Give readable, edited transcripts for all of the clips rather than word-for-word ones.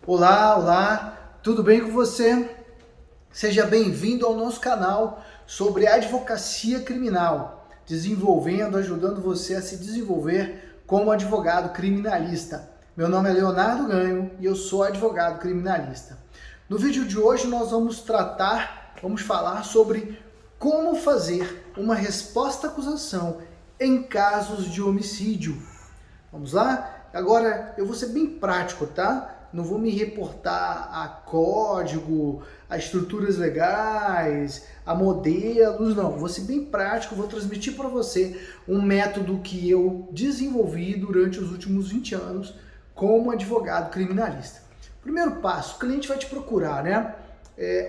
Olá, olá, tudo bem com você? Seja bem-vindo ao nosso canal sobre advocacia criminal, ajudando você a se desenvolver como advogado criminalista. Meu nome é Leonardo Ganho e eu sou advogado criminalista. No vídeo de hoje nós vamos falar sobre como fazer uma resposta à acusação em casos de homicídio. Vamos lá? Agora eu vou ser bem prático, tá? Não vou me reportar a código, a estruturas legais, a modelos, não. Vou ser bem prático, vou transmitir para você um método que eu desenvolvi durante os últimos 20 anos como advogado criminalista. Primeiro passo, o cliente vai te procurar, né?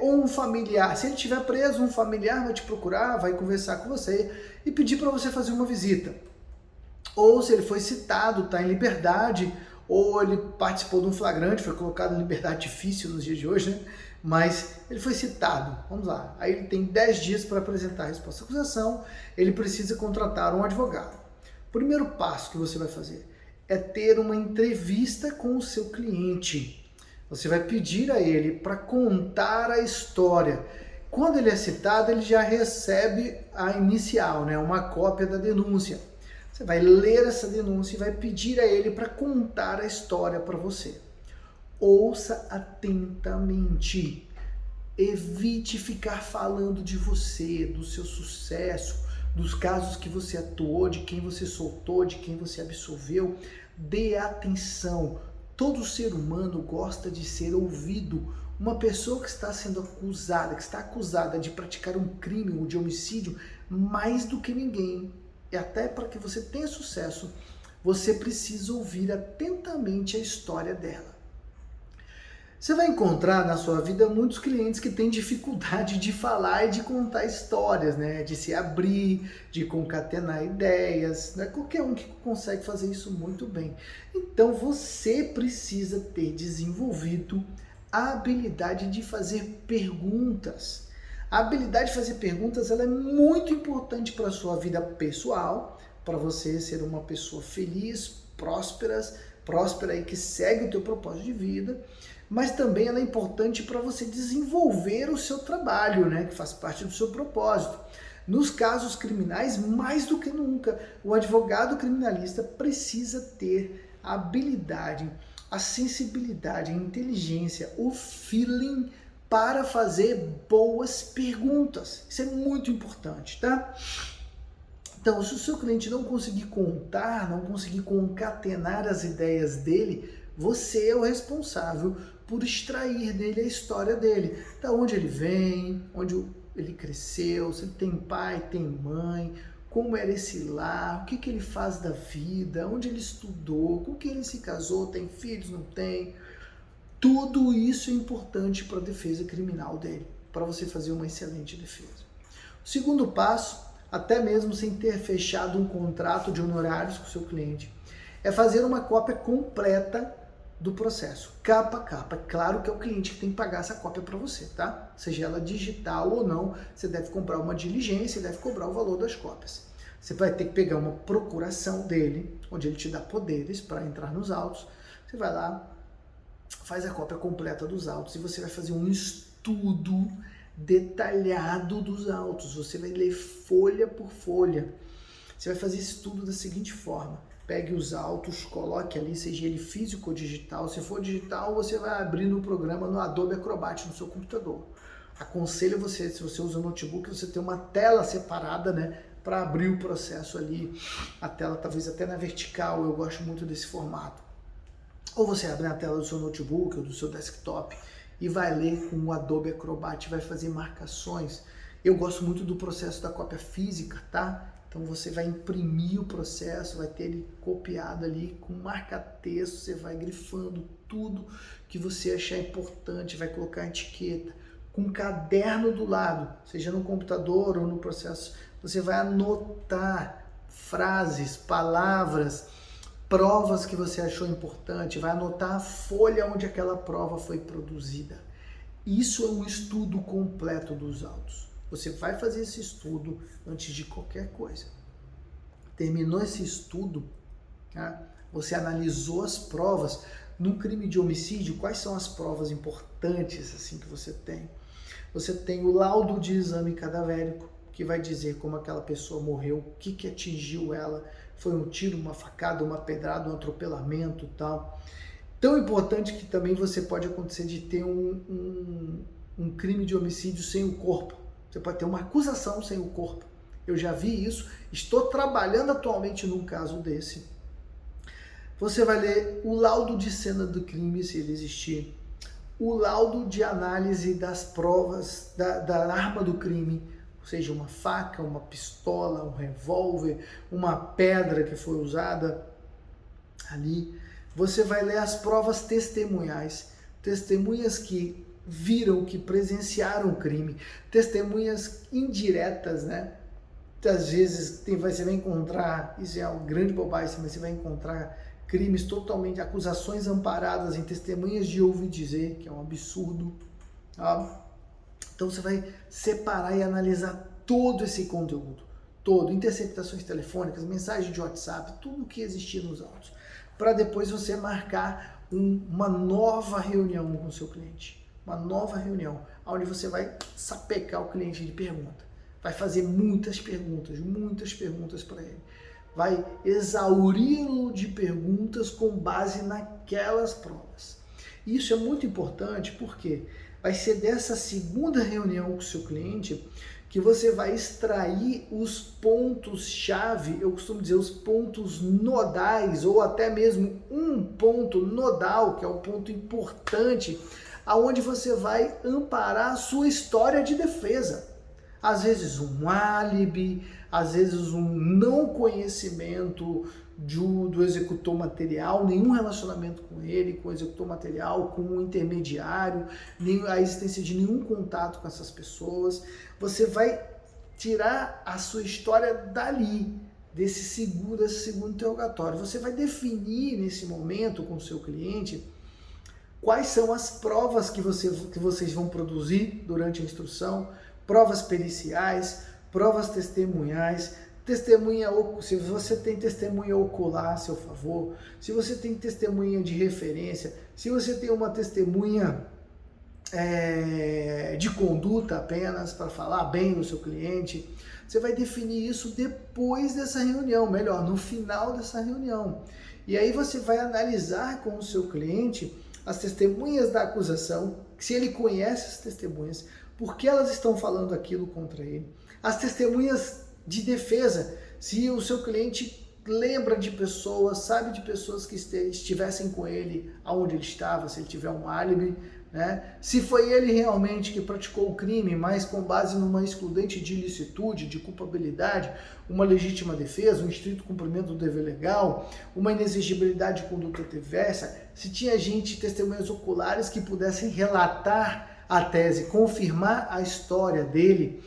Ou um familiar, se ele estiver preso, um familiar vai te procurar, vai conversar com você e pedir para você fazer uma visita. Ou se ele foi citado, está em liberdade, ou ele participou de um flagrante, foi colocado em liberdade difícil nos dias de hoje, né? Mas ele foi citado, vamos lá. Aí ele tem 10 dias para apresentar a resposta à acusação, ele precisa contratar um advogado. O primeiro passo que você vai fazer é ter uma entrevista com o seu cliente. Você vai pedir a ele para contar a história. Quando ele é citado, ele já recebe a inicial, né? Uma cópia da denúncia. Você vai ler essa denúncia e vai pedir a ele para contar a história para você. Ouça atentamente. Evite ficar falando de você, do seu sucesso, dos casos que você atuou, de quem você soltou, de quem você absolveu. Dê atenção. Todo ser humano gosta de ser ouvido. Uma pessoa que está sendo acusada, que está acusada de praticar um crime ou de homicídio, mais do que ninguém, e até para que você tenha sucesso, você precisa ouvir atentamente a história dela. Você vai encontrar na sua vida muitos clientes que têm dificuldade de falar e de contar histórias, né? De se abrir, de concatenar ideias. Não é qualquer um que consegue fazer isso muito bem. Então você precisa ter desenvolvido a habilidade de fazer perguntas. A habilidade de fazer perguntas ela é muito importante para a sua vida pessoal, para você ser uma pessoa feliz, próspera e que segue o teu propósito de vida, mas também ela é importante para você desenvolver o seu trabalho, né, que faz parte do seu propósito. Nos casos criminais, mais do que nunca, o advogado criminalista precisa ter a habilidade, a sensibilidade, a inteligência, o feeling para fazer boas perguntas. Isso é muito importante, tá? Então, se o seu cliente não conseguir contar, não conseguir concatenar as ideias dele, você é o responsável por extrair dele a história dele. Da onde ele vem, onde ele cresceu, se ele tem pai, tem mãe, como era esse lar, o que ele faz da vida, onde ele estudou, com quem ele se casou, tem filhos, não tem. Tudo isso é importante para a defesa criminal dele, para você fazer uma excelente defesa. O segundo passo, até mesmo sem ter fechado um contrato de honorários com o seu cliente, é fazer uma cópia completa do processo, capa a capa. É claro que é o cliente que tem que pagar essa cópia para você, tá? Seja ela digital ou não, você deve comprar uma diligência e deve cobrar o valor das cópias. Você vai ter que pegar uma procuração dele, onde ele te dá poderes para entrar nos autos. Você vai lá, faz a cópia completa dos autos e você vai fazer um estudo detalhado dos autos. Você vai ler folha por folha. Você vai fazer esse estudo da seguinte forma: pegue os autos, coloque ali, seja ele físico ou digital. Se for digital, você vai abrir no programa no Adobe Acrobat no seu computador. Aconselho você, se você usa notebook, você ter uma tela separada, né, para abrir o processo ali. A tela talvez até na vertical, eu gosto muito desse formato. Ou você abre na tela do seu notebook ou do seu desktop e vai ler com o Adobe Acrobat, vai fazer marcações. Eu gosto muito do processo da cópia física, tá? Então você vai imprimir o processo, vai ter ele copiado ali com marca-texto, você vai grifando tudo que você achar importante, vai colocar a etiqueta. Com um caderno do lado, seja no computador ou no processo, você vai anotar frases, palavras, provas que você achou importante, vai anotar a folha onde aquela prova foi produzida. Isso é um estudo completo dos autos. Você vai fazer esse estudo antes de qualquer coisa. Terminou esse estudo, tá? Você analisou as provas, num crime de homicídio, quais são as provas importantes assim que você tem? Você tem o laudo de exame cadavérico, que vai dizer como aquela pessoa morreu, o que atingiu ela, foi um tiro, uma facada, uma pedrada, um atropelamento e tal. Tão importante que também você pode acontecer de ter um crime de homicídio sem o corpo. Você pode ter uma acusação sem o corpo. Eu já vi isso, estou trabalhando atualmente num caso desse. Você vai ler o laudo de cena do crime, se ele existir, o laudo de análise das provas da arma do crime, ou seja, uma faca, uma pistola, um revólver, uma pedra que foi usada ali. Você vai ler as provas testemunhais, testemunhas que viram, que presenciaram o crime, testemunhas indiretas, né? Às vezes você vai encontrar, isso é uma grande bobagem, mas você vai encontrar crimes totalmente, acusações amparadas em testemunhas de ouvir dizer, que é um absurdo. Tá? Então você vai separar e analisar todo esse conteúdo, todo, interceptações telefônicas, mensagens de WhatsApp, tudo que existia nos autos, para depois você marcar uma nova reunião com o seu cliente, uma nova reunião, onde você vai sapecar o cliente de pergunta, vai fazer muitas perguntas para ele, vai exauri-lo de perguntas com base naquelas provas. Isso é muito importante porque vai ser dessa segunda reunião com o seu cliente que você vai extrair os pontos-chave, eu costumo dizer os pontos nodais, ou até mesmo um ponto nodal, que é um ponto importante, aonde você vai amparar a sua história de defesa. Às vezes um álibi, às vezes um não conhecimento do executor material, nenhum relacionamento com ele, com o executor material, com o intermediário, nem a existência de nenhum contato com essas pessoas. Você vai tirar a sua história dali, desse segundo interrogatório. Você vai definir nesse momento com o seu cliente quais são as provas que vocês vão produzir durante a instrução, provas periciais, provas testemunhais, se você tem testemunha ocular a seu favor, se você tem testemunha de referência, se você tem uma testemunha de conduta apenas para falar bem do seu cliente, você vai definir isso depois dessa reunião, melhor, no final dessa reunião. E aí você vai analisar com o seu cliente as testemunhas da acusação, se ele conhece as testemunhas, por que elas estão falando aquilo contra ele, as testemunhas de defesa, se o seu cliente lembra de pessoas, sabe de pessoas que estivessem com ele aonde ele estava, se ele tiver um álibi, né? Se foi ele realmente que praticou o crime, mas com base numa excludente de ilicitude, de culpabilidade, uma legítima defesa, um estrito cumprimento do dever legal, uma inexigibilidade de conduta adversa, se tinha testemunhas oculares que pudessem relatar a tese, confirmar a história dele.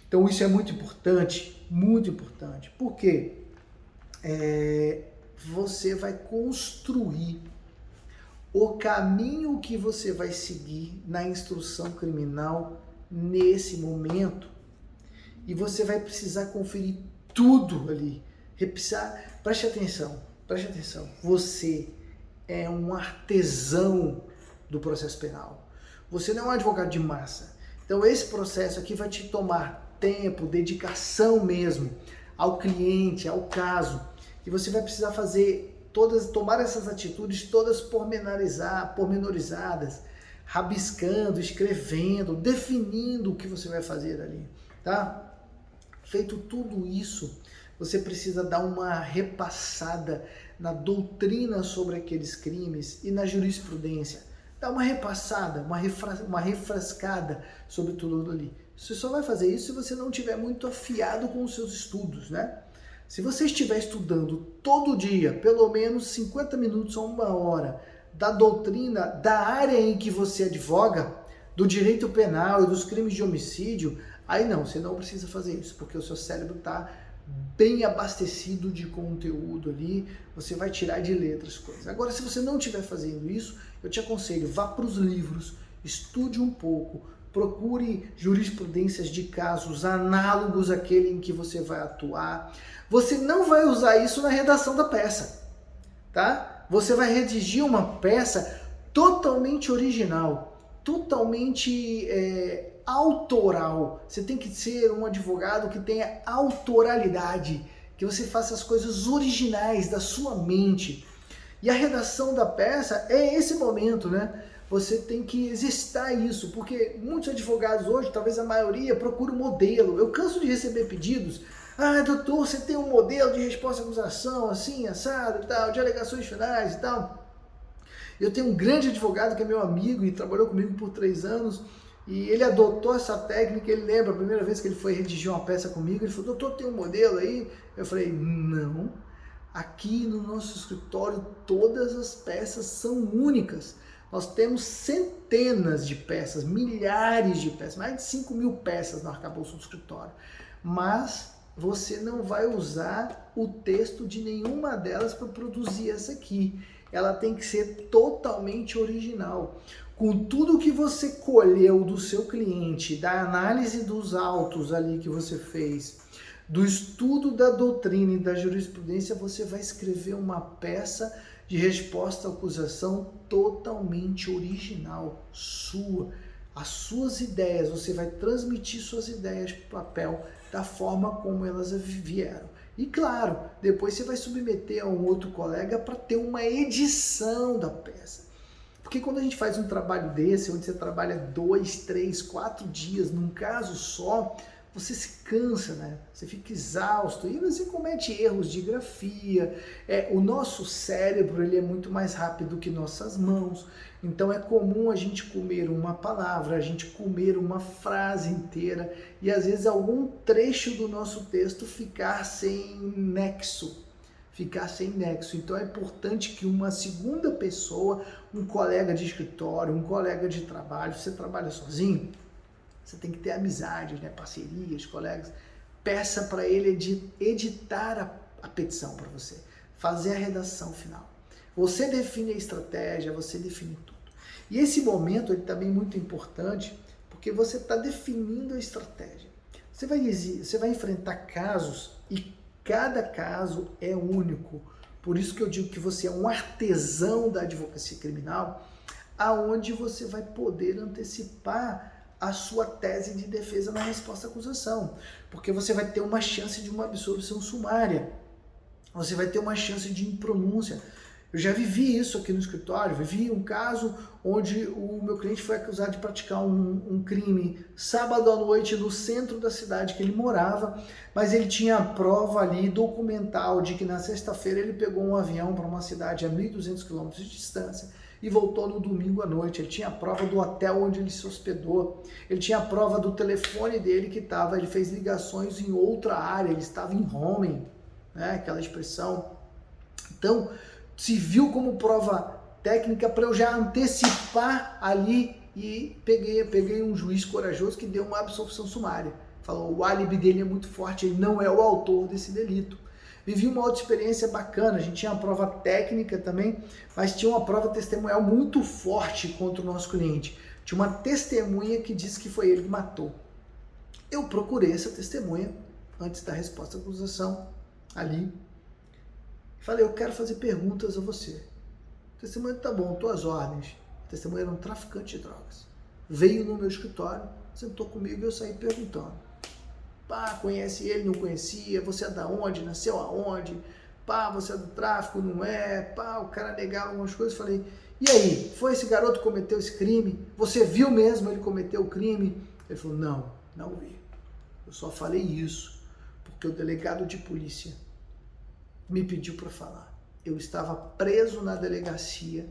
Então isso é muito importante, porque você vai construir o caminho que você vai seguir na instrução criminal nesse momento. E você vai precisar conferir tudo ali. Preste atenção. Você é um artesão do processo penal. Você não é um advogado de massa. Então esse processo aqui vai te tomar tempo, dedicação mesmo ao cliente, ao caso. E você vai precisar tomar essas atitudes todas pormenorizadas, rabiscando, escrevendo, definindo o que você vai fazer ali, tá? Feito tudo isso, você precisa dar uma repassada na doutrina sobre aqueles crimes e na jurisprudência. Dá uma repassada, uma refrescada sobre tudo ali. Você só vai fazer isso se você não estiver muito afiado com os seus estudos, né? Se você estiver estudando todo dia, pelo menos 50 minutos a 1 hora, da doutrina, da área em que você advoga, do direito penal e dos crimes de homicídio, aí não, você não precisa fazer isso, porque o seu cérebro está bem abastecido de conteúdo ali, você vai tirar de letra as coisas. Agora, se você não estiver fazendo isso, eu te aconselho, vá para os livros, estude um pouco, procure jurisprudências de casos análogos àquele em que você vai atuar. Você não vai usar isso na redação da peça, tá? você vai redigir uma peça totalmente original, totalmente autoral. Você tem que ser um advogado que tenha autoralidade, que você faça as coisas originais da sua mente. E a redação da peça é esse momento, né? Você tem que exercitar isso, porque muitos advogados hoje, talvez a maioria, procuram modelo. Eu canso de receber pedidos. Ah, doutor, você tem um modelo de resposta à acusação, assim, assado e tal, de alegações finais e tal. Eu tenho um grande advogado que é meu amigo e trabalhou comigo por 3 anos, e ele adotou essa técnica. Ele lembra a primeira vez que ele foi redigir uma peça comigo, ele falou, doutor, tem um modelo aí? Eu falei, não, aqui no nosso escritório todas as peças são únicas. Nós temos centenas de peças, milhares de peças, mais de 5.000 peças no arcabouço do escritório. Mas você não vai usar o texto de nenhuma delas para produzir essa aqui. Ela tem que ser totalmente original. Com tudo que você colheu do seu cliente, da análise dos autos ali que você fez, do estudo da doutrina e da jurisprudência, você vai escrever uma peça de resposta à acusação totalmente original, sua. As suas ideias, você vai transmitir suas ideias para o papel da forma como elas vieram. E claro, depois você vai submeter a um outro colega para ter uma edição da peça. Porque quando a gente faz um trabalho desse, onde você trabalha 2, 3, 4 dias num caso só, você se cansa, né? Você fica exausto e você comete erros de grafia. O nosso cérebro ele é muito mais rápido que nossas mãos, então é comum a gente comer uma palavra, a gente comer uma frase inteira e às vezes algum trecho do nosso texto ficar sem nexo. Então é importante que uma segunda pessoa, um colega de escritório, um colega de trabalho, você trabalha sozinho? Você tem que ter amizades, né, parcerias, colegas. Peça para ele editar a petição para você, fazer a redação final. Você define a estratégia, você define tudo. E esse momento ele também é muito importante porque você está definindo a estratégia. Você vai enfrentar casos e cada caso é único. Por isso que eu digo que você é um artesão da advocacia criminal, aonde você vai poder antecipar a sua tese de defesa na resposta à acusação, porque você vai ter uma chance de uma absolvição sumária, você vai ter uma chance de impronúncia. Eu já vivi isso aqui no escritório, vivi um caso onde o meu cliente foi acusado de praticar um crime sábado à noite no centro da cidade que ele morava, mas ele tinha a prova ali documental de que na sexta-feira ele pegou um avião para uma cidade a 1.200 quilômetros de distância e voltou no domingo à noite. Ele tinha a prova do hotel onde ele se hospedou, ele tinha a prova do telefone dele que estava, ele fez ligações em outra área, ele estava em roaming, né, aquela expressão. Então, se viu como prova técnica para eu já antecipar ali e peguei um juiz corajoso que deu uma absolvição sumária. Falou, o álibi dele é muito forte, ele não é o autor desse delito. Vivi uma outra experiência bacana, a gente tinha uma prova técnica também, mas tinha uma prova testemunhal muito forte contra o nosso cliente. Tinha uma testemunha que disse que foi ele que matou. Eu procurei essa testemunha antes da resposta à acusação ali. Falei, eu quero fazer perguntas a você. O testemunho, tá bom, tuas ordens. O testemunho era um traficante de drogas. Veio no meu escritório, sentou comigo e eu saí perguntando. Pá, conhece ele, não conhecia? Você é da onde? Nasceu aonde? Pá, você é do tráfico, não é? Pá, o cara negava algumas coisas. Falei, e aí, foi esse garoto que cometeu esse crime? Você viu mesmo ele cometeu o crime? Ele falou, não vi. Eu só falei isso porque o delegado de polícia me pediu para falar. Eu estava preso na delegacia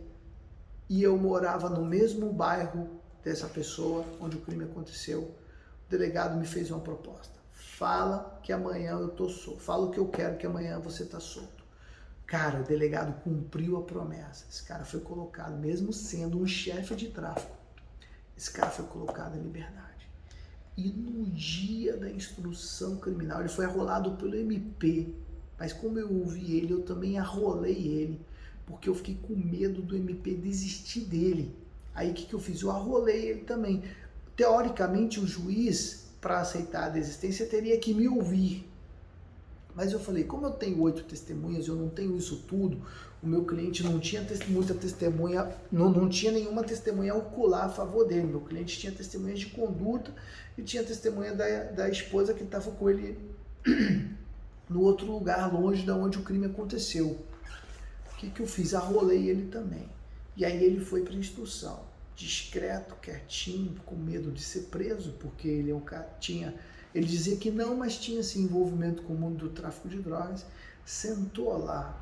e eu morava no mesmo bairro dessa pessoa onde o crime aconteceu. O delegado me fez uma proposta. Fala que amanhã eu tô solto. Fala o que eu quero que amanhã você tá solto. Cara, o delegado cumpriu a promessa. Esse cara foi colocado, mesmo sendo um chefe de tráfico, esse cara foi colocado em liberdade. E no dia da instrução criminal, ele foi arrolado pelo MP. Mas como eu ouvi ele, eu também arrolei ele, porque eu fiquei com medo do MP desistir dele. Aí o que eu fiz? Eu arrolei ele também. Teoricamente, o juiz, para aceitar a desistência, teria que me ouvir. Mas eu falei, como eu tenho 8 testemunhas, eu não tenho isso tudo, o meu cliente não tinha muita testemunha, não tinha nenhuma testemunha ocular a favor dele. Meu cliente tinha testemunhas de conduta e tinha testemunha da esposa que estava com ele no outro lugar, longe de onde o crime aconteceu. O que eu fiz? Arrolei ele também. E aí ele foi para a instrução. Discreto, quietinho, com medo de ser preso, porque ele é um cara, ele dizia que não, mas tinha esse envolvimento com o mundo do tráfico de drogas. Sentou lá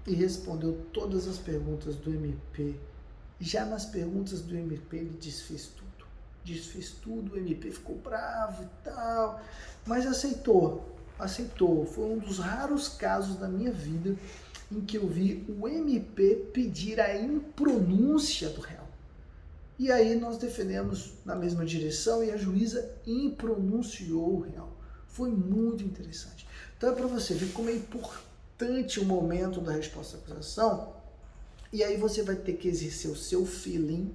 e respondeu todas as perguntas do MP. Já nas perguntas do MP ele desfez tudo, o MP ficou bravo e tal, mas aceitou. Foi um dos raros casos da minha vida em que eu vi o MP pedir a impronúncia do réu. E aí nós defendemos na mesma direção e a juíza impronunciou o réu. Foi muito interessante. Então é para você ver como é importante o momento da resposta à acusação, e aí você vai ter que exercer o seu feeling,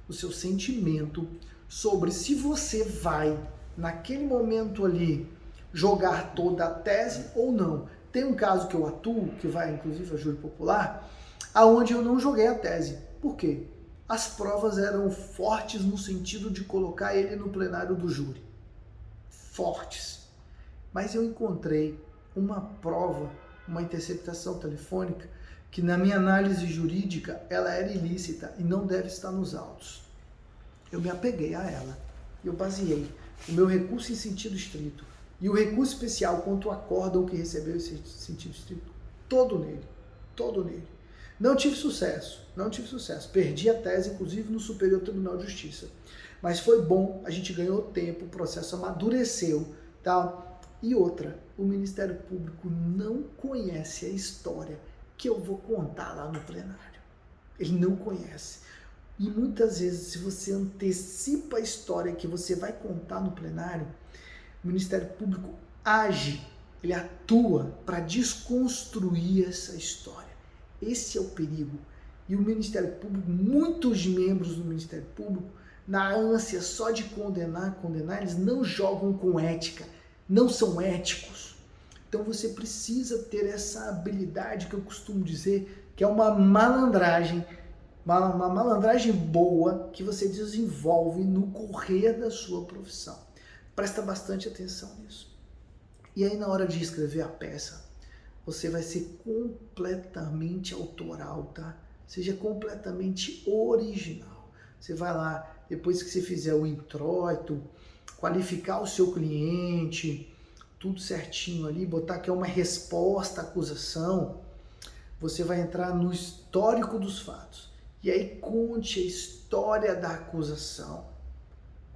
o seu sentimento sobre se você vai, naquele momento ali, jogar toda a tese ou não. Tem um caso que eu atuo, que vai inclusive a júri popular, aonde eu não joguei a tese. Por quê? As provas eram fortes no sentido de colocar ele no plenário do júri. Fortes. Mas eu encontrei uma prova, uma interceptação telefônica, que na minha análise jurídica ela era ilícita e não deve estar nos autos. Eu me apeguei a ela. Eu baseei o meu recurso em sentido estrito e o recurso especial contra o acórdão que recebeu esse sentido estrito, todo nele. Não tive sucesso. Perdi a tese, inclusive, no Superior Tribunal de Justiça. Mas foi bom, a gente ganhou tempo, o processo amadureceu, tá? E outra, o Ministério Público não conhece a história que eu vou contar lá no plenário. Ele não conhece. E muitas vezes, se você antecipa a história que você vai contar no plenário, o Ministério Público age, ele atua para desconstruir essa história. Esse é o perigo. E o Ministério Público, muitos membros do Ministério Público, na ânsia só de condenar, eles não jogam com ética, não são éticos. Então você precisa ter essa habilidade que eu costumo dizer, que é uma malandragem, uma malandragem boa que você desenvolve no correr da sua profissão. Presta bastante atenção nisso. E aí na hora de escrever a peça, você vai ser completamente autoral, tá? Seja completamente original. Você vai lá, depois que você fizer o introito, qualificar o seu cliente, tudo certinho ali, botar que é uma resposta à acusação, você vai entrar no histórico dos fatos. E aí conte a história da acusação.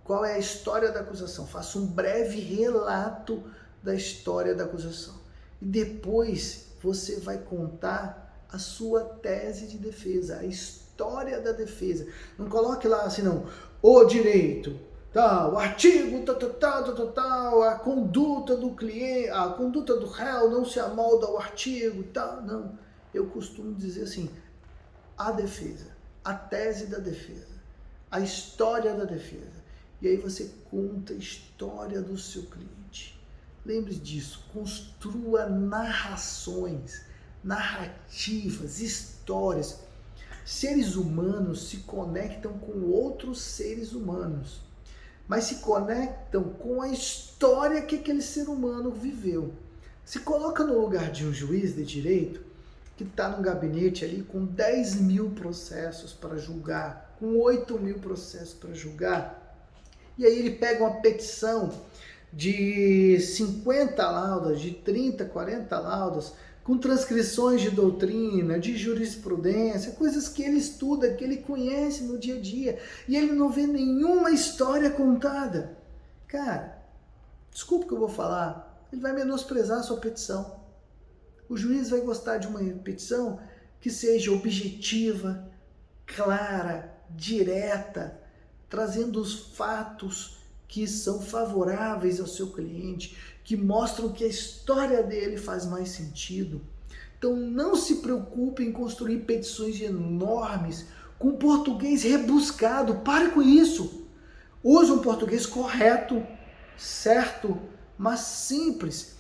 Qual é a história da acusação? Faça um breve relato da história da acusação. E depois você vai contar a sua tese de defesa, a história da defesa. Não coloque lá assim, não, o direito, tal, o artigo, tal, a conduta do cliente, a conduta do réu não se amolda ao artigo, tal. Não, eu costumo dizer assim, a defesa, a tese da defesa, a história da defesa. E aí você conta a história do seu cliente. Lembre disso, construa narrações, narrativas, histórias. Seres humanos se conectam com outros seres humanos, mas se conectam com a história que aquele ser humano viveu. Se coloca no lugar de um juiz de direito que está num gabinete ali com 10 mil processos para julgar, com 8 mil processos para julgar, e aí ele pega uma petição de 50 laudas, de 30, 40 laudas, com transcrições de doutrina, de jurisprudência, coisas que ele estuda, que ele conhece no dia a dia, e ele não vê nenhuma história contada. Cara, desculpa o que eu vou falar, ele vai menosprezar a sua petição. O juiz vai gostar de uma petição que seja objetiva, clara, direta, trazendo os fatos que são favoráveis ao seu cliente, que mostram que a história dele faz mais sentido. Então não se preocupe em construir petições enormes com português rebuscado. Pare com isso. Use um português correto, certo, mas simples.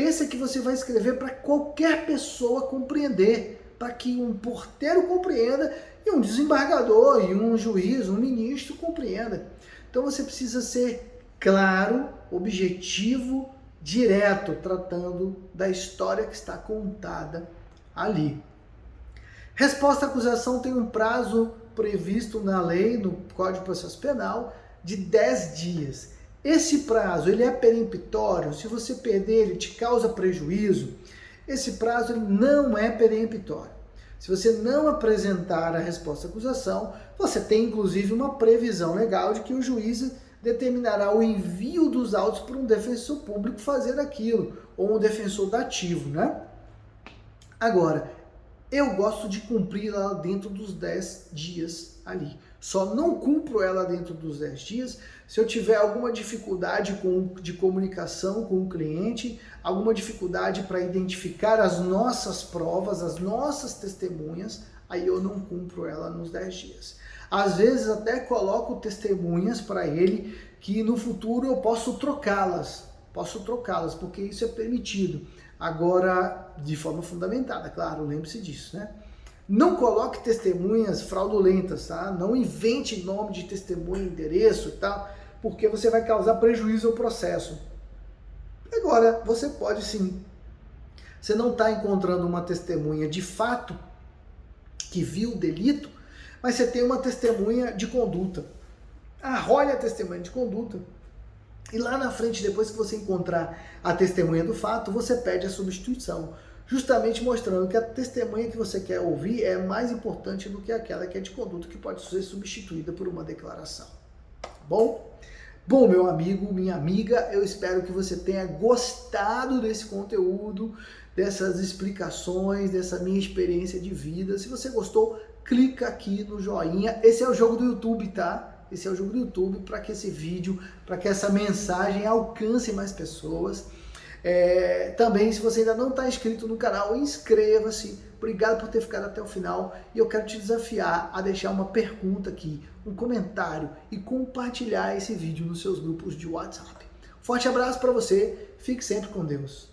pensa que você vai escrever para qualquer pessoa compreender, para que um porteiro compreenda e um desembargador e um juiz, um ministro compreenda. Então você precisa ser claro, objetivo, direto, tratando da história que está contada ali. Resposta à acusação tem um prazo previsto na lei, no Código de Processo Penal, de 10 dias. Esse prazo, ele é peremptório? Se você perder, ele te causa prejuízo? Esse prazo ele não é peremptório. Se você não apresentar a resposta à acusação, você tem inclusive uma previsão legal de que o juiz determinará o envio dos autos para um defensor público fazer aquilo, ou um defensor dativo, né? Agora, eu gosto de cumprir ela dentro dos 10 dias ali. Só não cumpro ela dentro dos 10 dias se eu tiver alguma dificuldade de comunicação com o cliente, alguma dificuldade para identificar as nossas provas, as nossas testemunhas, aí eu não cumpro ela nos 10 dias. Às vezes até coloco testemunhas para ele que no futuro eu posso trocá-las, porque isso é permitido. Agora, de forma fundamentada, claro, lembre-se disso, né? Não coloque testemunhas fraudulentas, tá? Não invente nome de testemunha, endereço e tal, porque você vai causar prejuízo ao processo. Agora, você pode sim. Você não está encontrando uma testemunha de fato que viu o delito, mas você tem uma testemunha de conduta. Arrole a testemunha de conduta. E lá na frente, depois que você encontrar a testemunha do fato, você pede a substituição. Justamente mostrando que a testemunha que você quer ouvir é mais importante do que aquela que é de conduta, que pode ser substituída por uma declaração. Tá bom? Bom, meu amigo, minha amiga, eu espero que você tenha gostado desse conteúdo, dessas explicações, dessa minha experiência de vida. Se você gostou, clica aqui no joinha. Esse é o jogo do YouTube, tá? Esse é o jogo do YouTube para que esse vídeo, para que essa mensagem alcance mais pessoas. Também, se você ainda não está inscrito no canal, inscreva-se. Obrigado por ter ficado até o final. E eu quero te desafiar a deixar uma pergunta aqui, um comentário e compartilhar esse vídeo nos seus grupos de WhatsApp. Forte abraço para você. Fique sempre com Deus.